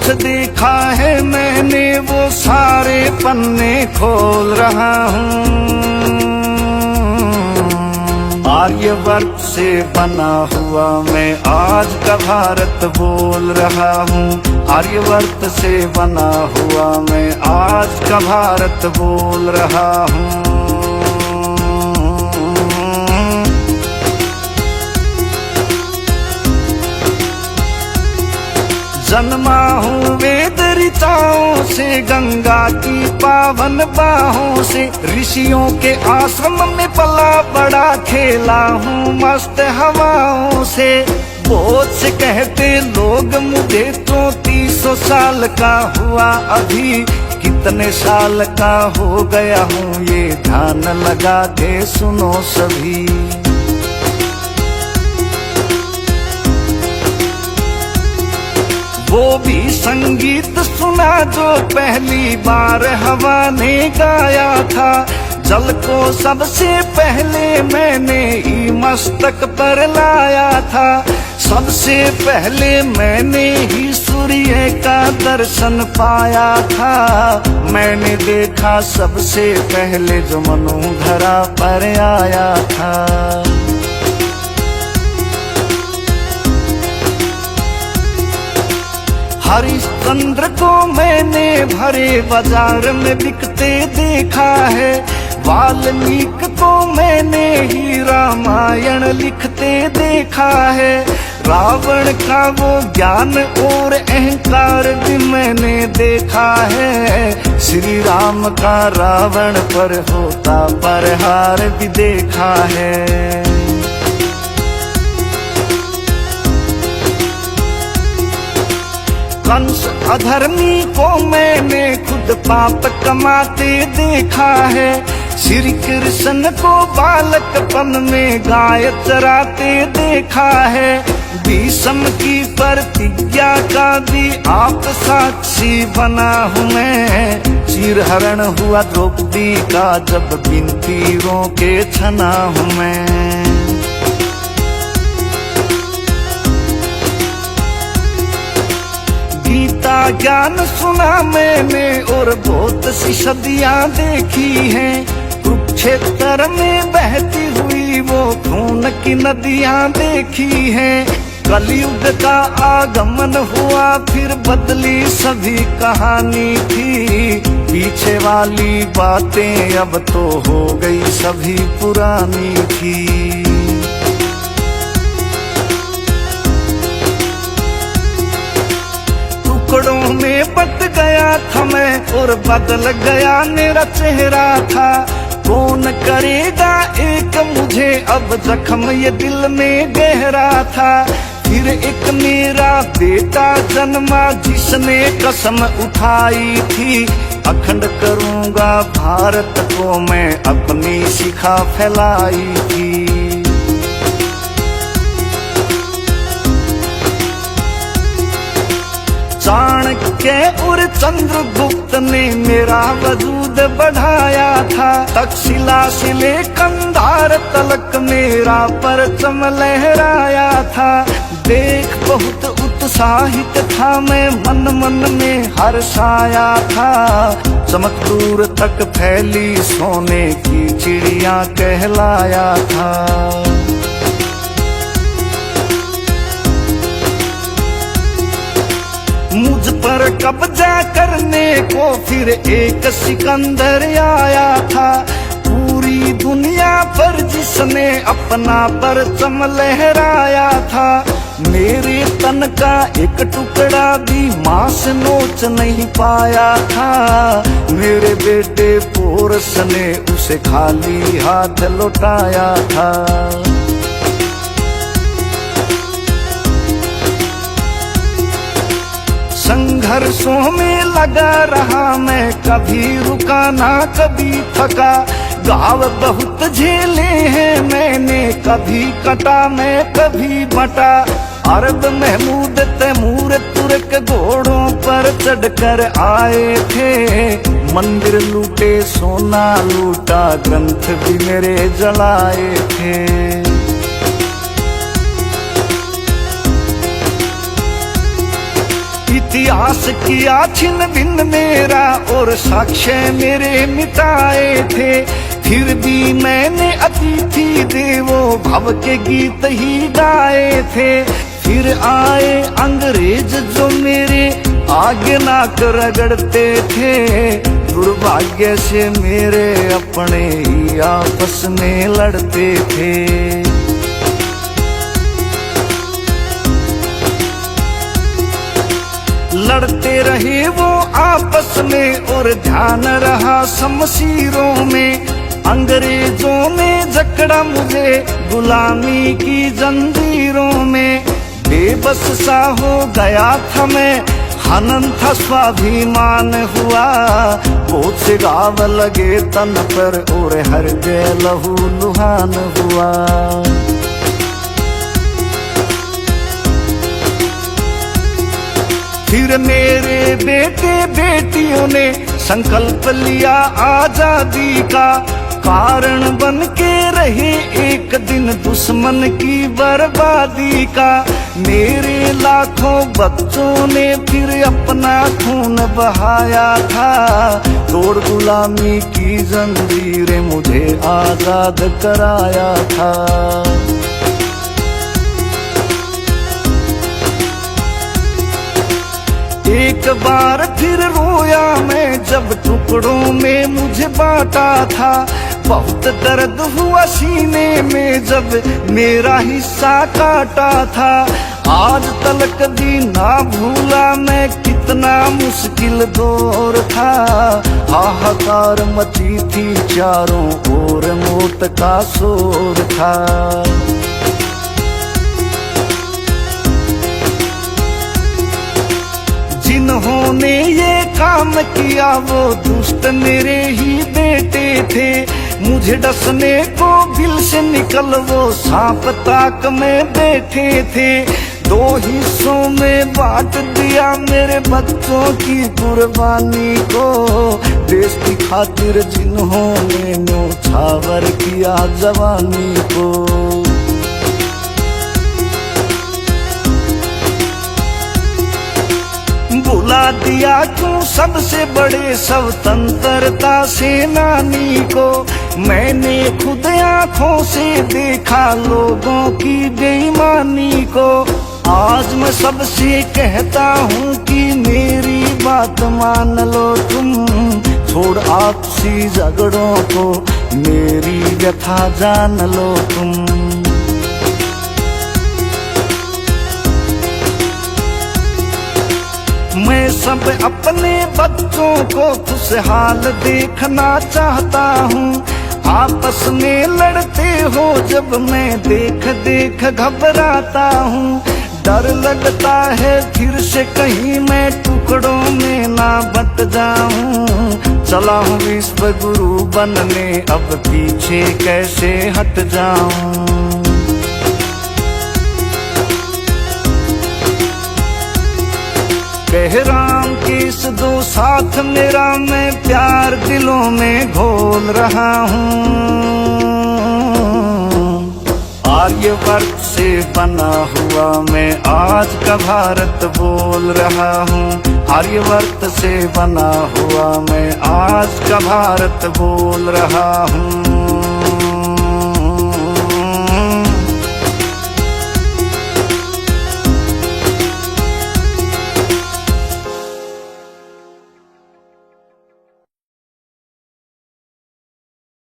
कुछ देखा है मैंने वो सारे पन्ने खोल रहा हूँ। आर्यवर्त से बना हुआ मैं आज का भारत बोल रहा हूँ। आर्यवर्त से बना हुआ मैं आज का भारत बोल रहा हूँ। जन्मा हूँ वेद ऋचाओं से, गंगा की पावन बाहों से, ऋषियों के आश्रम में पला बड़ा, खेला हूँ मस्त हवाओं से। बहुत से कहते लोग मुझे 3400 साल का हुआ अभी, कितने साल का हो गया हूँ ये ध्यान लगा के सुनो सभी। वो भी संगीत सुना जो पहली बार हवा ने गाया था। जल को सबसे पहले मैंने ही मस्तक पर लाया था। सबसे पहले मैंने ही सूर्य का दर्शन पाया था। मैंने देखा सबसे पहले जो मनु धरा पर आया था। हरिश्चंद्र को मैंने भरे बाजार में बिकते देखा है। वाल्मीकि को मैंने ही रामायण लिखते देखा है। रावण का वो ज्ञान और अहंकार भी मैंने देखा है। श्री राम का रावण पर होता प्रहार भी देखा है। कंस अधर्मी को मैंने खुद पाप कमाते देखा है। श्री कृष्ण को बालकपन में गाय चराते देखा है। भीष्म की प्रतिज्ञा का भी आप साक्षी बना हूँ मैं। चीरहरण हुआ द्रौपदी का जब बिन तीरों के छना हूँ मैं। गीता ज्ञान सुना मैंने और बहुत सी सदियां देखी हैं। कुरुक्षेत्र में बहती हुई वो खून की नदियां देखी हैं। कलयुग का आगमन हुआ फिर बदली सभी कहानी थी। पीछे वाली बातें अब तो हो गई सभी पुरानी थी। टुकड़ों में बट गया था मैं और बदल गया मेरा चेहरा था। कौन करेगा एक मुझे अब जख्म ये दिल में गहरा था। फिर एक मेरा बेटा जन्मा जिसने कसम उठाई थी। अखंड करूंगा भारत को मैं अपनी शिखा फैलाई थी। चाणक्य और चंद्रगुप्त ने मेरा वजूद बढ़ाया था। तक्षशिला से ले कंधार तलक मेरा परचम लहराया था। देख बहुत उत्साहित था मैं, मन मन में हर्षाया था। चमक दूर तक फैली सोने की चिड़िया कहलाया था। मुझ पर कब्जा करने को फिर एक सिकंदर आया था। पूरी दुनिया पर जिसने अपना परचम लहराया था। मेरे तन का एक टुकड़ा भी मांस नोच नहीं पाया था। मेरे बेटे पोरस ने उसे खाली हाथ लौटाया था। संघर्षों में लगा रहा मैं, कभी रुका ना कभी थका। गाँव बहुत झेले हैं मैंने, कभी कटा मैं कभी बटा। अरब महमूद तैमूर तुर्क घोड़ों पर चढ़कर आए थे। मंदिर लूटे सोना लूटा, ग्रंथ भी मेरे जलाए थे। इतिहास किया छिन भिन्न मेरा और साक्ष्य मेरे मिटाए थे, फिर भी मैंने अतिथि देवो भव के गीत ही गाए थे। फिर आए अंग्रेज जो मेरे आगे नाक रगड़ते थे, दुर्भाग्य से मेरे अपने ही आपस में लड़ते थे। लड़ते रहे वो आपस में और ध्यान रहा शमशीरों में। अंग्रेजों ने जकड़ा मुझे गुलामी की जंजीरों में, बेबस सा हो गया था मैं, हनन था स्वाभिमान हुआ। बहुत से घाव लगे तन पर और हृदय लहू लुहान हुआ। फिर मेरे बेटे बेटियों ने संकल्प लिया आजादी का, कारण बन के रहे एक दिन दुश्मन की बर्बादी का। मेरे लाखों बच्चों ने फिर अपना खून बहाया था, तोड़ गुलामी की जंजीरें मुझे आजाद कराया था। एक बार फिर रोया मैं जब टुकड़ों में मुझे बांटा था, बहुत दर्द हुआ सीने में जब मेरा हिस्सा काटा था। आज तलक भी ना भूला मैं कितना मुश्किल दौर था, हाहाकार मची थी चारों ओर मौत का शोर था। जिन्होंने ये काम किया वो दुष्ट मेरे ही बेटे थे, मुझे डसने को बिल से निकल वो सांप ताक में बैठे थे। दो हिस्सों में बांट दिया मेरे बच्चों की कुर्बानी को, देश की खातिर जिन्होंने न्योछावर किया जवानी को। बुला दिया क्यों सबसे बड़े स्वतंत्रता सेनानी को, मैंने खुद आंखों से देखा लोगों की बेईमानी को। आज मैं सबसे कहता हूँ कि मेरी बात मान लो तुम, छोड़ आपसी झगड़ों को मेरी व्यथा जान लो तुम। मैं सब अपने बच्चों को खुशहाल देखना चाहता हूँ, आपस में लड़ते हो जब मैं देख देख घबराता हूँ। डर लगता है फिर से कहीं मैं टुकड़ों में ना बट जाऊं, चला हूँ विश्व गुरु बनने अब पीछे कैसे हट जाऊं। कह राम के इस दो साथ मेरा मैं प्यार दिलों में घोल रहा हूँ। आर्यवर्त से बना हुआ मैं आज का भारत बोल रहा हूँ, आर्यवर्त से बना हुआ मैं आज का भारत बोल रहा हूँ।